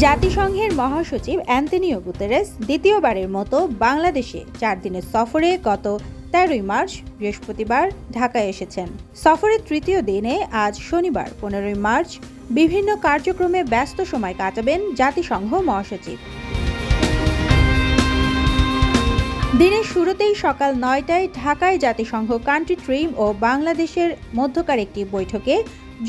জাতিসংঘের মহাসচিব Antonio Guterres দ্বিতীয়বারের মতো বাংলাদেশে 4 দিনের সফরে গত 13 মার্চ বৃহস্পতিবার ঢাকায় এসেছেন। সফরের তৃতীয় দিনে আজ শনিবার 15 মার্চ বিভিন্ন কার্যক্রমে ব্যস্ত সময় কাটাবেন জাতিসংঘ মহাসচিব। দিনের শুরুতেই সকাল 9টায় ঢাকায় জাতিসংঘ কান্ট্রি ট্রিম ও বাংলাদেশের মধ্যকার একটি বৈঠকে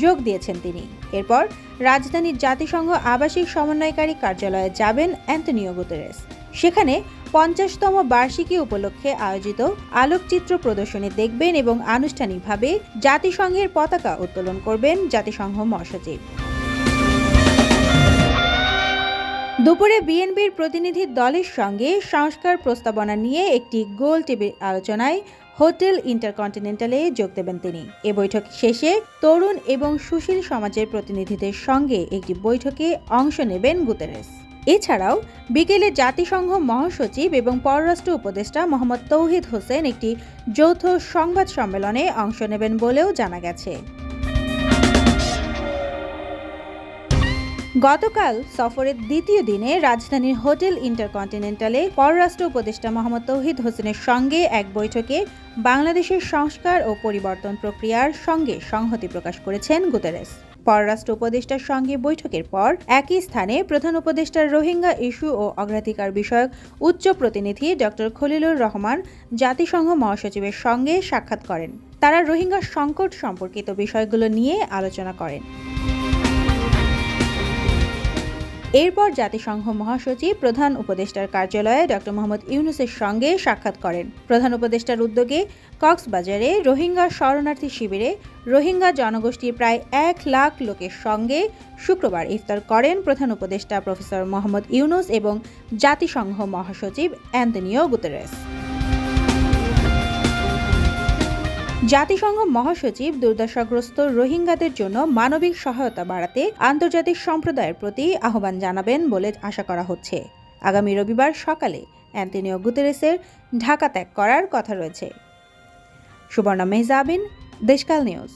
যোগ দিয়েছেন তিনি। এরপর রাজধানীর জাতিসংঘ আবাসিক সমন্বয়কারী কার্যালয়ে যাবেন অ্যান্তোনিও গুতেরেস। সেখানে 50তম বার্ষিকী উপলক্ষে আয়োজিত আলোকচিত্র প্রদর্শনী দেখবেন এবং আনুষ্ঠানিকভাবে জাতিসংঘের পতাকা উত্তোলন করবেন জাতিসংঘ মহাসচিব। দুপুরে বিএনপির প্রতিনিধি দলের সঙ্গে সংস্কার প্রস্তাবনা নিয়ে একটি গোল টেবিল আলোচনায় হোটেল ইন্টারকন্টিনেন্টালে যোগ দেবেন তিনি। এ বৈঠক শেষে তরুণ এবং সুশীল সমাজের প্রতিনিধিদের সঙ্গে একটি বৈঠকে অংশ নেবেন গুতেরেস। এছাড়াও বিকেলে জাতিসংঘ মহাসচিব এবং পররাষ্ট্র উপদেষ্টা মোহাম্মদ তৌহিদ হোসেন একটি যৌথ সংবাদ সম্মেলনে অংশ নেবেন বলেও জানা গেছে। গতকাল সফরের দ্বিতীয় দিনে রাজধানীর হোটেল ইন্টারকন্টিনেন্টালে পররাষ্ট্র উপদেষ্টা মোহাম্মদ তৌহিদ হোসেনের সঙ্গে এক বৈঠকে বাংলাদেশের সংস্কার ও পরিবর্তন প্রক্রিয়ার সঙ্গে সংহতি প্রকাশ করেছেন গুতেরেস। পররাষ্ট্র উপদেষ্টার সঙ্গে বৈঠকের পর একই স্থানে প্রধান উপদেষ্টার রোহিঙ্গা ইস্যু ও অগ্রাধিকার বিষয়ক উচ্চ প্রতিনিধি ডক্টর খলিলুর রহমান জাতিসংঘ মহাসচিবের সঙ্গে সাক্ষাৎ করেন। তারা রোহিঙ্গা সংকট সম্পর্কিত বিষয়গুলো নিয়ে আলোচনা করেন। এরপর জাতিসংঘ মহাসচিব প্রধান উপদেষ্টার কার্যালয়ে ডক্টর মোহাম্মদ ইউনূসের সঙ্গে সাক্ষাৎ করেন। প্রধান উপদেষ্টার উদ্যোগে কক্সবাজারে রোহিঙ্গা শরণার্থী শিবিরে রোহিঙ্গা জনগোষ্ঠীর প্রায় 1 লাখ লোকের সঙ্গে শুক্রবার ইফতার করেন প্রধান উপদেষ্টা প্রফেসর মোহাম্মদ ইউনূস এবং জাতিসংঘ মহাসচিব অ্যান্তোনিও গুতেরেস। জাতিসংঘ মহাসচিব দুর্দশাগ্রস্ত রোহিঙ্গাদের জন্য মানবিক সহায়তা বাড়াতে আন্তর্জাতিক সম্প্রদায়ের প্রতি আহ্বান জানাবেন বলে আশা করা হচ্ছে। আগামী রবিবার সকালে অ্যান্তোনিও গুতেরেসের ঢাকা ত্যাগ করার কথা রয়েছে। সুবর্ণা মেহজাবিন, দেশকাল নিউজ।